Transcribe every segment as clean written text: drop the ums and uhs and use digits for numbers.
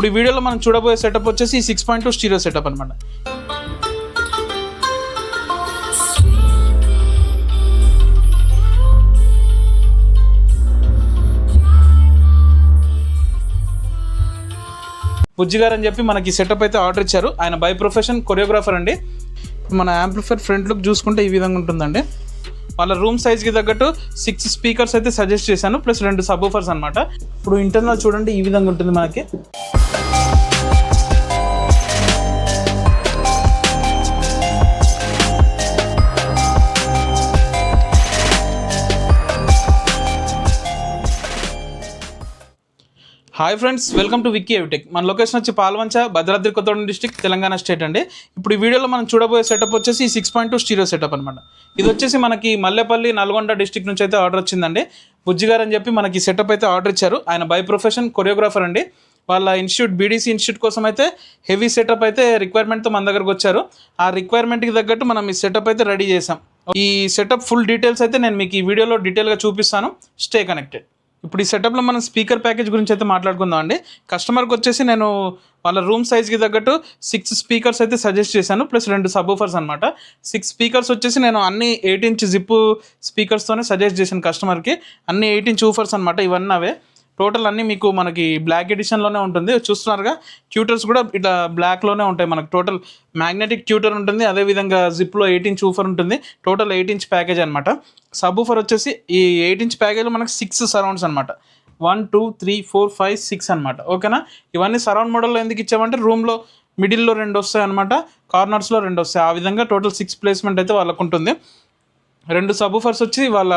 ఇప్పుడు ఈ వీడియోలో మనం చూడబోయే సెటప్ వచ్చేసి 6.2 స్టీరియో సెటప్ అనమాట. బుజ్జి గారు అని చెప్పి మనకి సెటప్ అయితే ఆర్డర్ ఇచ్చారు. ఆయన బై ప్రొఫెషన్ కొరియోగ్రాఫర్ అండి. మన యాంప్లిఫైర్ ఫ్రంట్ లుక్ చూసుకుంటే ఈ విధంగా ఉంటుందండి. వాళ్ళ రూమ్ సైజ్కి తగ్గట్టు 6 స్పీకర్స్ అయితే సజెస్ట్ చేశాను, ప్లస్ 2 సబ్‌వూఫర్స్ అనమాట. ఇప్పుడు ఇంటర్నల్ చూడండి ఈ విధంగా ఉంటుంది మనకి. Hi friends, welcome to Vicky ఎవిటెక్. మన లొకేషన్ వచ్చి పాల్వంచ, భద్రాద్రి కొత్తగూడెం డిస్ట్రిక్ట్, తెలంగాణ స్టేట్ అండి. ఇప్పుడు ఈ వీడియోలో మనం చూడబోయే సెటప్ వచ్చేసి 6.2 స్టీరియో సెటప్ అనమాట. ఇది వచ్చేసి మనకి మల్లెపల్లి, నల్గొండ డిస్ట్రిక్ట్ నుంచి అయితే ఆర్డర్ వచ్చిందండి. బుజ్జి గారు అని చెప్పి మనకి సెటప్ అయితే ఆర్డర్ ఇచ్చారు. ఆయన బై ప్రొఫెషన్ కొరియోగ్రాఫర్ అండి. వాళ్ళ ఇన్స్టిట్యూట్ బీడీసీ ఇన్స్టిట్యూట్ కోసం అయితే హెవీ సెటప్ అయితే రిక్వైర్మెంట్తో మన దగ్గరకు వచ్చారు. ఆ రిక్వైర్మెంట్కి తగ్గట్టు మనం ఈ సెటప్ అయితే రెడీ చేసాం. ఈ సెటప్ ఫుల్ డీటెయిల్స్ అయితే నేను మీకు ఈ వీడియోలో డీటెయిల్గా చూపిస్తాను. Stay connected. ఇప్పుడు ఈ సెటప్లో మనం స్పీకర్ ప్యాకేజ్ గురించి అయితే మాట్లాడుకుందాం అండి. కస్టమర్కి వచ్చేసి నేను వాళ్ళ రూమ్ సైజ్కి తగ్గట్టు 6 స్పీకర్స్ అయితే సజెస్ట్ చేశాను, ప్లస్ 2 సబ్‌వూఫర్స్ అనమాట. 6 స్పీకర్స్ వచ్చేసి నేను అన్ని 8 ఇంచ్ జిప్ స్పీకర్స్తోనే సజెస్ట్ చేశాను కస్టమర్కి. అన్ని 8 ఇంచ్ ఊఫర్స్ అనమాట. ఇవన్నీ అవే టోటల్ అన్నీ మీకు మనకి బ్లాక్ ఎడిషన్లోనే ఉంటుంది. చూస్తున్నారుగా, ట్యూటర్స్ కూడా ఇట్లా బ్లాక్లోనే ఉంటాయి. మనకు టోటల్ మ్యాగ్నెటిక్ ట్యూటర్ ఉంటుంది, అదేవిధంగా జిప్లో 8 ఇంచ్ ఊఫర్ ఉంటుంది. టోటల్ 8 ఇంచ్ ప్యాకేజ్ అనమాట. సబ్‌వూఫర్ వచ్చేసి ఈ 8 ఇంచ్ ప్యాకేజ్లో మనకు 6 సరౌండ్స్ అనమాట. 1 2 3 4 5 6 అనమాట. ఓకేనా. ఇవన్నీ సరౌండ్ మోడల్లో ఎందుకు ఇచ్చామంటే రూమ్లో మిడిల్లో 2 వస్తాయి అనమాట, కార్నర్స్లో 2 వస్తాయి. ఆ విధంగా టోటల్ 6 ప్లేస్మెంట్ అయితే వాళ్ళకు ఉంటుంది. 2 సబ్‌వూఫర్స్ వచ్చి వాళ్ళ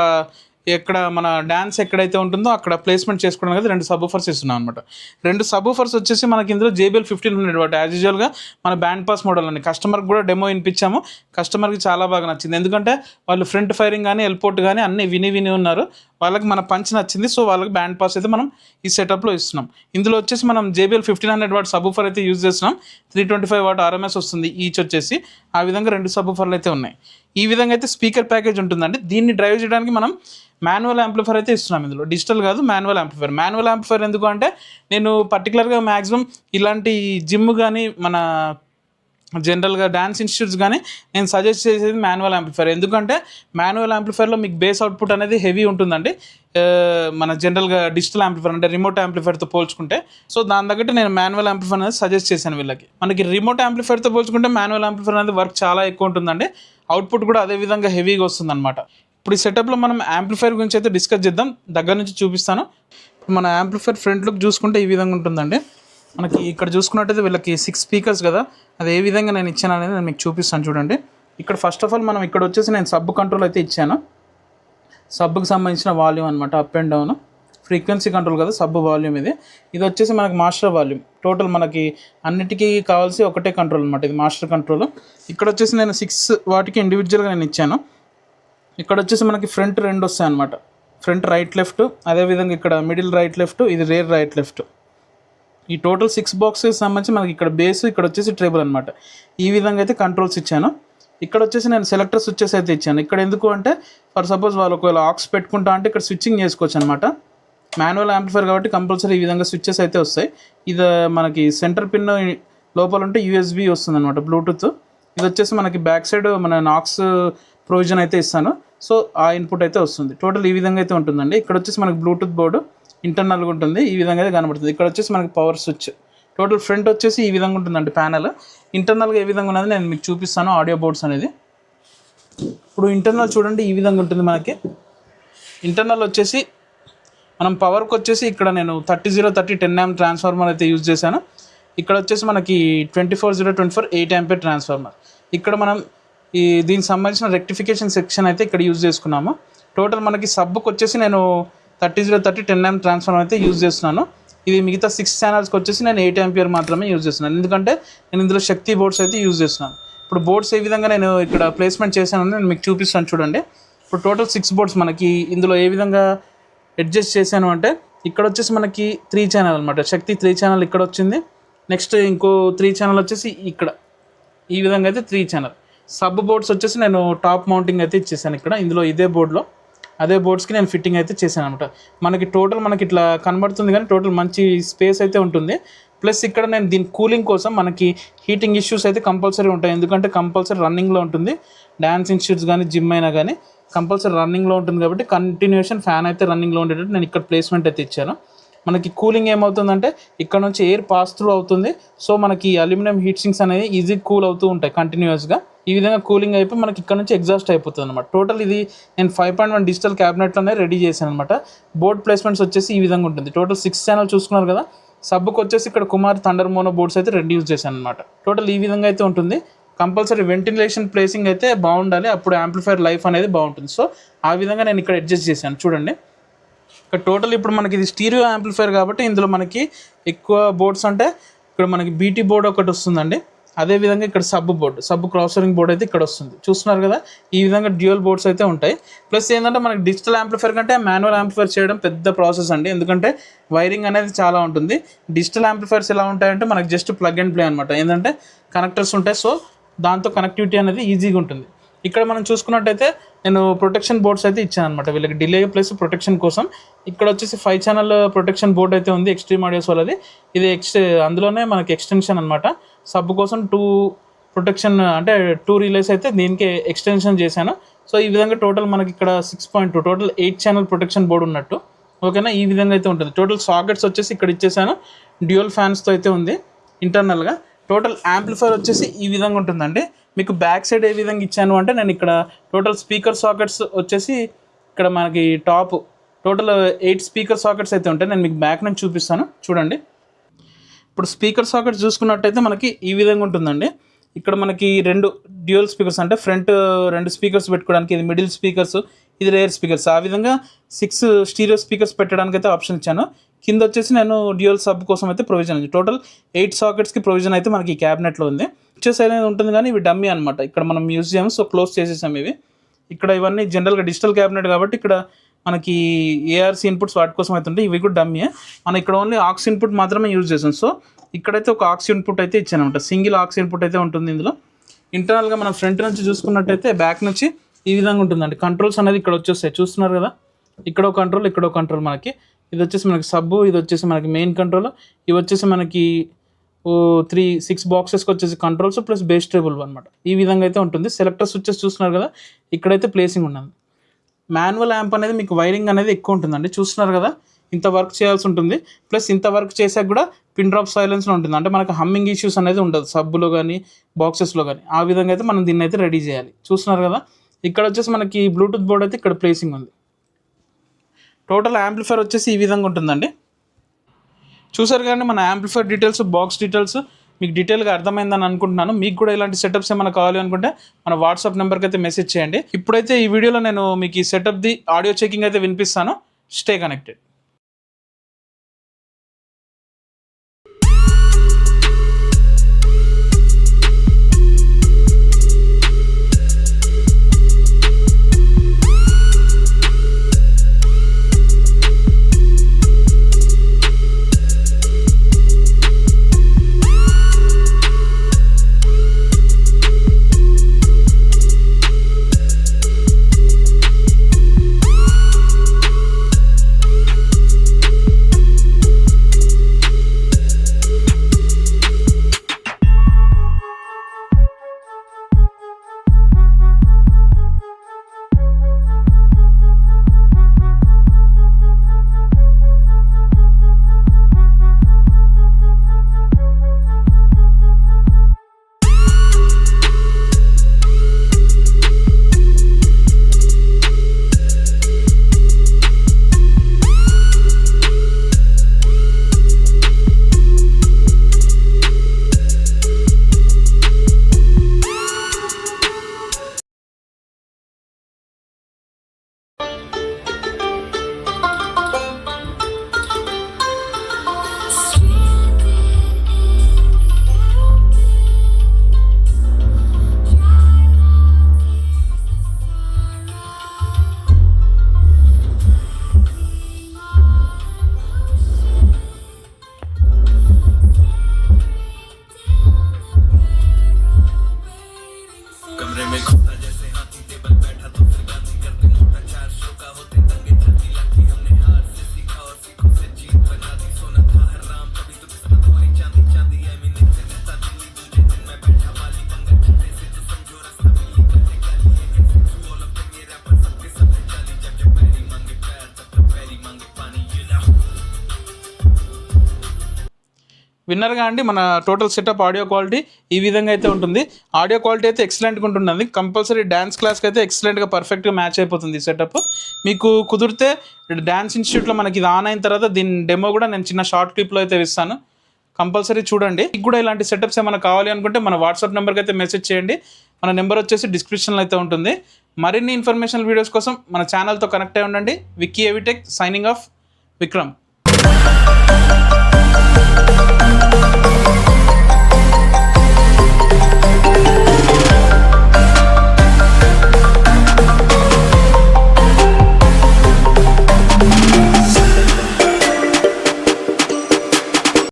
ఎక్కడ మన డ్యాన్స్ ఎక్కడైతే ఉంటుందో అక్కడ ప్లేస్మెంట్ చేసుకోవడం కదా 2 సబ్‌వూఫర్స్ ఇస్తున్నాం అనమాట. 2 సబ్‌వూఫర్స్ వచ్చేసి మనకి ఇందులో JBL 1500 వాట్ యాజ్ యూజువల్గా మన బ్యాండ్ పాస్ మోడల్ అని కస్టమర్కి కూడా డెమో వినిపించాము. కస్టమర్కి చాలా బాగా నచ్చింది, ఎందుకంటే వాళ్ళు ఫ్రంట్ ఫైరింగ్ కానీ ఎల్పోర్ట్ కానీ అన్నీ విని ఉన్నారు. వాళ్ళకి మన పంచ్ నచ్చింది. సో వాళ్ళకి బ్యాండ్ పాస్ అయితే మనం ఈ సెటప్లో ఇస్తున్నాం. ఇందులో వచ్చేసి మనం JBL 1500 వాట్ సబ్‌వూఫర్ అయితే యూజ్ చేస్తున్నాం. 325 వాట్ RMS వస్తుంది ఈచ్ వచ్చేసి. ఆ విధంగా 2 సబ్‌వూఫర్లు అయితే ఉన్నాయి. ఈ విధంగా అయితే స్పీకర్ ప్యాకేజ్ ఉంటుందండి. దీన్ని డ్రైవ్ చేయడానికి మనం మాన్యువల్ యాంప్లిఫైర్ అయితే ఇస్తున్నాం. ఇందులో డిజిటల్ కాదు, మాన్యువల్ యాంప్లిఫైర్. మాన్యువల్ యాంప్లిఫైర్ ఎందుకు అంటే నేను పర్టికులర్గా మ్యాక్సిమం ఇలాంటి జిమ్ కానీ మన జనరల్గా డ్యాన్స్ ఇన్స్టిట్యూట్స్ కానీ నేను సజెస్ట్ చేసేది మాన్యువల్ యాంప్లిఫైర్. ఎందుకంటే మాన్యువల్ యాంప్లిఫైర్లో మీకు బేస్ అవుట్పుట్ అనేది హెవీ ఉంటుందండి, మన జనరల్గా డిజిటల్ యాంప్లిఫైర్ అంటే రిమోట్ యాంప్లిఫైర్తో పోల్చుకుంటే. సో దాని తగ్గట్టు నేను మాన్యువల్ యాంప్లిఫైర్ అనేది సజెస్ట్ చేశాను వీళ్ళకి. మనకి రిమోట్ యాంప్లిఫైర్తో పోల్చుకుంటే మాన్యువల్ యాంప్లిఫైర్ అనేది వర్క్ చాలా ఎక్కువ ఉంటుందండి. అవుట్పుట్ కూడా అదే విధంగా హెవీగా వస్తుంది అనమాట. ఇప్పుడు ఈ సెటప్లో మనం యాంప్లిఫైర్ గురించి అయితే డిస్కస్ చేద్దాం. దగ్గర నుంచి చూపిస్తాను. ఇప్పుడు మన యాంప్లిఫైర్ ఫ్రంట్ లుక్ చూసుకుంటే ఈ విధంగా ఉంటుందండి. మనకి ఇక్కడ చూసుకున్నట్టయితే వీళ్ళకి 6 స్పీకర్స్ కదా, అది ఏ విధంగా నేను ఇచ్చాను అనేది నేను మీకు చూపిస్తాను చూడండి. ఇక్కడ ఫస్ట్ ఆఫ్ ఆల్ మనం ఇక్కడ వచ్చేసి నేను సబ్ కంట్రోల్ అయితే ఇచ్చాను. సబ్కి సంబంధించిన వాల్యూమ్ అనమాట, up and down. Frequency control కదా, సబ్ వాల్యూమ్ ఇది. ఇది వచ్చేసి మనకి మాస్టర్ వాల్యూమ్. టోటల్ మనకి అన్నిటికీ కావాల్సి ఒకటే కంట్రోల్ అనమాట, ఇది మాస్టర్ కంట్రోల్. ఇక్కడ వచ్చేసి నేను 6 వాటికి ఇండివిజువల్గా నేను ఇచ్చాను. ఇక్కడ వచ్చేసి మనకి ఫ్రంట్ 2 వస్తాయి అనమాట, ఫ్రంట్ రైట్ లెఫ్ట్, అదేవిధంగా ఇక్కడ మిడిల్ రైట్ లెఫ్ట్, ఇది రేర్ రైట్ లెఫ్ట్. ఈ టోటల్ 6 బాక్సెస్ సంబంధించి మనకి ఇక్కడ బేస్, ఇక్కడ వచ్చేసి ట్రేబుల్ అనమాట. ఈ విధంగా అయితే కంట్రోల్స్ ఇచ్చాను. ఇక్కడ వచ్చేసి నేను సెలెక్టర్ స్విచ్చెస్ అయితే ఇచ్చాను. ఇక్కడ ఎందుకు అంటే ఫర్ సపోజ్ వాళ్ళు ఒకవేళ ఆక్స్ పెట్టుకుంటా అంటే ఇక్కడ స్విచ్చింగ్ చేసుకోవచ్చు అనమాట. మాన్యువల్ యాంప్లిఫైర్ కాబట్టి కంపల్సరీ ఈ విధంగా స్విచ్చెస్ అయితే వస్తాయి. ఇది మనకి సెంటర్ పిన్ లోపల ఉంటే USB వస్తుంది అనమాట, బ్లూటూత్. ఇది వచ్చేసి మనకి బ్యాక్ సైడ్ మన నాక్స్ ప్రొవిజన్ అయితే ఇస్తాను. సో ఆ ఇన్పుట్ అయితే వస్తుంది. టోటల్ ఈ విధంగా అయితే ఉంటుందండి. ఇక్కడ వచ్చేసి మనకి బ్లూటూత్ బోర్డు ఇంటర్నల్గా ఉంటుంది, ఈ విధంగా అయితే కనబడుతుంది. ఇక్కడ వచ్చేసి మనకి పవర్ స్విచ్. టోటల్ ఫ్రంట్ వచ్చేసి ఈ విధంగా ఉంటుందండి ప్యానల్. ఇంటర్నల్గా ఏ విధంగా ఉన్నది నేను మీకు చూపిస్తాను, ఆడియో బోర్డ్స్ అనేది. ఇప్పుడు ఇంటర్నల్ చూడండి ఈ విధంగా ఉంటుంది మనకి. ఇంటర్నల్ వచ్చేసి మనం పవర్కి వచ్చేసి ఇక్కడ నేను 3030 10 amp ట్రాన్స్ఫార్మర్ అయితే యూజ్ చేశాను. ఇక్కడ వచ్చేసి మనకి 24/024 8 ampere ట్రాన్స్ఫార్మర్. ఇక్కడ మనం దీనికి సంబంధించిన రెక్టిఫికేషన్ సెక్షన్ అయితే ఇక్కడ యూజ్ చేసుకున్నాము. టోటల్ మనకి సబ్కి వచ్చేసి నేను 3030 10 amp ట్రాన్స్ఫార్మర్ అయితే యూజ్ చేస్తున్నాను. ఇది మిగతా 6 ఛానల్స్కి వచ్చేసి నేను 8 ampere మాత్రమే యూజ్ చేస్తున్నాను, ఎందుకంటే నేను ఇందులో శక్తి బోర్డ్స్ అయితే యూజ్ చేస్తున్నాను. ఇప్పుడు బోర్డ్స్ ఏ విధంగా నేను ఇక్కడ ప్లేస్మెంట్ చేశాను నేను మీకు చూపిస్తాను చూడండి. ఇప్పుడు టోటల్ 6 బోర్డ్స్ మనకి ఇందులో ఏ విధంగా అడ్జస్ట్ చేశాను అంటే ఇక్కడ వచ్చేసి మనకి 3 ఛానల్ అనమాట, శక్తి 3 ఛానల్ ఇక్కడ వచ్చింది. నెక్స్ట్ ఇంకో 3 ఛానల్ వచ్చేసి ఇక్కడ ఈ విధంగా అయితే 3 ఛానల్. సబ్ బోర్డ్స్ వచ్చేసి నేను టాప్ మౌంటింగ్ అయితే ఇచ్చేసాను ఇక్కడ ఇందులో ఇదే బోర్డులో. అదే బోర్డ్స్కి నేను ఫిట్టింగ్ అయితే చేశాను అనమాట. మనకి టోటల్ మనకి ఇట్లా కనబడుతుంది కానీ టోటల్ మంచి స్పేస్ అయితే ఉంటుంది. ప్లస్ ఇక్కడ నేను దీని కూలింగ్ కోసం మనకి హీటింగ్ ఇష్యూస్ అయితే కంపల్సరీ ఉంటాయి, ఎందుకంటే కంపల్సరీ రన్నింగ్లో ఉంటుంది. డ్యాన్స్ ఇన్స్టిట్యూట్స్ కానీ జిమ్ అయినా కానీ కంపల్సరీ రన్నింగ్లో ఉంటుంది కాబట్టి కంటిన్యూషన్ ఫ్యాన్ అయితే రన్నింగ్లో ఉండేటట్టు నేను ఇక్కడ ప్లేస్మెంట్ అయితే ఇచ్చాను. మనకి కూలింగ్ ఏమవుతుందంటే ఇక్కడ నుంచి ఎయిర్ పాస్ త్రూ అవుతుంది. సో మనకి అల్యూమినియం హీట్ సింక్స్ అనేది ఈజీ కూల్ అవుతూ ఉంటాయి కంటిన్యూస్గా. ఈ విధంగా కూలింగ్ అయిపోయి మనకి ఇక్కడ నుంచి ఎగ్జాస్ట్ అయిపోతుంది అనమాట. టోటల్ ఇది నేను 5.1 డిజిటల్ క్యాబినెట్లోనే రెడీ చేశాను అనమాట. బోర్డ్ ప్లేస్మెంట్స్ వచ్చేసి ఈ విధంగా ఉంటుంది. టోటల్ 6 ఛానల్ చూసుకున్నారు కదా. సబ్కి వచ్చేసి ఇక్కడ కుమార్ థండర్ మోనో బోర్డ్స్ అయితే రెడీ యూజ్ చేశాను అనమాట. టోటల్ ఈ విధంగా అయితే ఉంటుంది. కంపల్సరీ వెంటిలేషన్ ప్లేసింగ్ అయితే బాగుండాలి, అప్పుడు యాంప్లిఫైర్ లైఫ్ అనేది బాగుంటుంది. సో ఆ విధంగా నేను ఇక్కడ అడ్జస్ట్ చేశాను చూడండి. ఇక్కడ టోటల్ ఇప్పుడు మనకి ఇది స్టీరియో యాంప్లిఫైర్ కాబట్టి ఇందులో మనకి ఎక్కువ బోర్డ్స్ అంటే ఇక్కడ మనకి బీటీ బోర్డ్ ఒకటి వస్తుందండి. అదేవిధంగా ఇక్కడ సబ్ క్రాసరింగ్ బోర్డ్ అయితే ఇక్కడ వస్తుంది, చూస్తున్నారు కదా. ఈ విధంగా డ్యూయల్ బోర్డ్స్ అయితే ఉంటాయి. ప్లస్ ఏంటంటే మనకి డిజిటల్ యాంప్లిఫైర్ కంటే మాన్యువల్ యాంప్లిఫైర్ చేయడం పెద్ద ప్రాసెస్ అండి, ఎందుకంటే వైరింగ్ అనేది చాలా ఉంటుంది. డిజిటల్ యాంప్లిఫైర్స్ ఎలా ఉంటాయంటే మనకి జస్ట్ ప్లగ్ అండ్ ప్లే అనమాట, ఏంటంటే కనెక్టర్స్ ఉంటాయి. సో దాంతో కనెక్టివిటీ అనేది ఈజీగా ఉంటుంది. ఇక్కడ మనం చూసుకున్నట్టయితే నేను ప్రొటెక్షన్ బోర్డ్స్ అయితే ఇచ్చాను అనమాట వీళ్ళకి, డిలే ప్లస్ ప్రొటెక్షన్ కోసం. ఇక్కడ వచ్చేసి 5 ఛానల్ ప్రొటెక్షన్ బోర్డ్ అయితే ఉంది ఎక్స్ట్రీమ్ ఆడియోస్ వాళ్ళది. ఇది అందులోనే మనకి ఎక్స్టెన్షన్ అనమాట. సబ్ కోసం 2 ప్రొటెక్షన్ అంటే 2 రిలేస్ అయితే దీనికి ఎక్స్టెన్షన్ చేశాను. సో ఈ విధంగా టోటల్ మనకి ఇక్కడ 6.2 టోటల్ 8 ఛానల్ ప్రొటెక్షన్ బోర్డు ఉన్నట్టు, ఓకేనా. ఈ విధంగా అయితే ఉంటుంది. టోటల్ సాకెట్స్ వచ్చేసి ఇక్కడ ఇచ్చేసాను, డ్యూయల్ ఫ్యాన్స్తో అయితే ఉంది ఇంటర్నల్గా. టోటల్ యాంప్లిఫైర్ వచ్చేసి ఈ విధంగా ఉంటుందండి. మీకు బ్యాక్ సైడ్ ఏ విధంగా ఇచ్చాను అంటే నేను ఇక్కడ టోటల్ స్పీకర్ సాకెట్స్ వచ్చేసి ఇక్కడ మనకి టాప్ టోటల్ 8 స్పీకర్ సాకెట్స్ అయితే ఉంటాయి. నేను మీకు బ్యాక్ నుంచి చూపిస్తాను చూడండి. ఇప్పుడు స్పీకర్ సాకెట్స్ చూసుకున్నట్టయితే మనకి ఈ విధంగా ఉంటుందండి. ఇక్కడ మనకి 2 డ్యూయల్ స్పీకర్స్ అంటే ఫ్రంట్ 2 స్పీకర్స్ పెట్టుకోవడానికి, ఇది మిడిల్ స్పీకర్స్, ఇది రేర్ స్పీకర్స్. ఆ విధంగా 6 స్టీరియో స్పీకర్స్ పెట్టడానికి అయితే ఆప్షన్ ఇచ్చాను. కింద వచ్చేసి నేను డ్యూయల్ సబ్ కోసం అయితే ప్రొవిజన్ ఉంది. టోటల్ 8 సాకెట్స్కి ప్రొవిజన్ అయితే మనకి ఈ క్యాబినెట్లో ఉంది. పిక్చర్స్ అనేది ఉంటుంది కానీ ఇవి డమ్మీ అనమాట, ఇక్కడ మనం యూజ్ చేయము. సో క్లోజ్ చేసేసాం ఇవి. ఇక్కడ ఇవన్నీ జనరల్గా డిజిటల్ క్యాబినెట్ కాబట్టి ఇక్కడ మనకి ఏఆర్సీ ఇన్పుట్స్ వాటి కోసం అయితే ఉంటాయి. ఇవి కూడా డమ్మీ. మనం ఇక్కడ ఓన్లీ ఆక్స్ ఇన్పుట్ మాత్రమే యూజ్ చేసాం. సో ఇక్కడైతే ఒక ఆక్స్ ఇన్పుట్ అయితే ఇచ్చాను అనమాట, సింగిల్ ఆక్స్ ఇన్పుట్ అయితే ఉంటుంది ఇందులో. ఇంటర్నల్గా మనం ఫ్రంట్ నుంచి చూసుకున్నట్టయితే బ్యాక్ నుంచి ఈ విధంగా ఉంటుందండి. కంట్రోల్స్ అనేది ఇక్కడ వచ్చేస్తాయి, చూస్తున్నారు కదా. ఇక్కడ ఒక కంట్రోల్, ఇక్కడ ఒక కంట్రోల్ మనకి. ఇది వచ్చేసి మనకి సబ్, ఇది వచ్చేసి మనకి మెయిన్ కంట్రోల్, ఇవి వచ్చేసి మనకి 6 బాక్సెస్కి వచ్చేసి కంట్రోల్స్ ప్లస్ బేస్ టేబుల్ అనమాట. ఈ విధంగా అయితే ఉంటుంది. సెలెక్టర్ స్విచ్చెస్ చూస్తున్నారు కదా, ఇక్కడైతే ప్లేసింగ్ ఉన్నది. మాన్యువల్ యాంప్ అనేది మీకు వైరింగ్ అనేది ఎక్కువ ఉంటుందండి, చూస్తున్నారు కదా. ఇంత వర్క్ చేయాల్సి ఉంటుంది. ప్లస్ ఇంత వర్క్ చేసాక కూడా పిన్ డ్రాప్ సైలెన్స్లో ఉంటుంది, అంటే మనకు హమ్మింగ్ ఇష్యూస్ అనేది ఉండదు సబ్బులో కానీ బాక్సెస్లో కానీ. ఆ విధంగా అయితే మనం దీన్ని అయితే రెడీ చేయాలి, చూస్తున్నారు కదా. ఇక్కడ వచ్చేసి మనకి బ్లూటూత్ బోర్డ్ అయితే ఇక్కడ ప్లేసింగ్ ఉంది. టోటల్ యాంప్లిఫైర్ వచ్చేసి ఈ విధంగా ఉంటుందండి. చూసారు కానీ మన యాంప్లిఫైర్ డీటెయిల్స్, బాక్స్ డీటెయిల్స్ మీకు డీటెయిల్గా అర్థమైందని అనుకుంటున్నాను. మీకు కూడా ఇలాంటి సెటప్స్ ఏమైనా కావాలి అనుకుంటే మన వాట్సాప్ నెంబర్కి అయితే మెసేజ్ చేయండి. ఇప్పుడైతే ఈ వీడియోలో నేను మీకు ఈ సెటప్ది ఆడియో చెకింగ్ అయితే వినిపిస్తాను. Stay connected. విన్నర్గా అండి మన టోటల్ సెటప్ ఆడియో క్వాలిటీ ఈ విధంగా అయితే ఉంటుంది. ఆడియో క్వాలిటీ అయితే ఎక్సలెంట్గా ఉంటుంది. కంపల్సరీ డ్యాన్స్ క్లాస్కి అయితే ఎక్సలెంట్గా పర్ఫెక్ట్గా మ్యాచ్ అయిపోతుంది ఈ సెటప్. మీకు కుదిరితే డ్యాన్స్ ఇన్స్టిట్యూట్లో మనకి ఇది ఆన్ అయిన తర్వాత దీని డెమో కూడా నేను చిన్న షార్ట్ క్లిప్లో అయితే ఇస్తాను, కంపల్సరీ చూడండి. మీకు కూడా ఇలాంటి సెటప్స్ ఏమైనా కావాలి అనుకుంటే మన వాట్సాప్ నెంబర్కి అయితే మెసేజ్ చేయండి. మన నెంబర్ వచ్చేసి డిస్క్రిప్షన్లో అయితే ఉంటుంది. మరిన్ని ఇన్ఫర్మేషనల్ వీడియోస్ కోసం మన ఛానల్తో కనెక్ట్ అయి ఉండండి. విక్కీ ఎవిటెక్ సైనింగ్ ఆఫ్, విక్రమ్.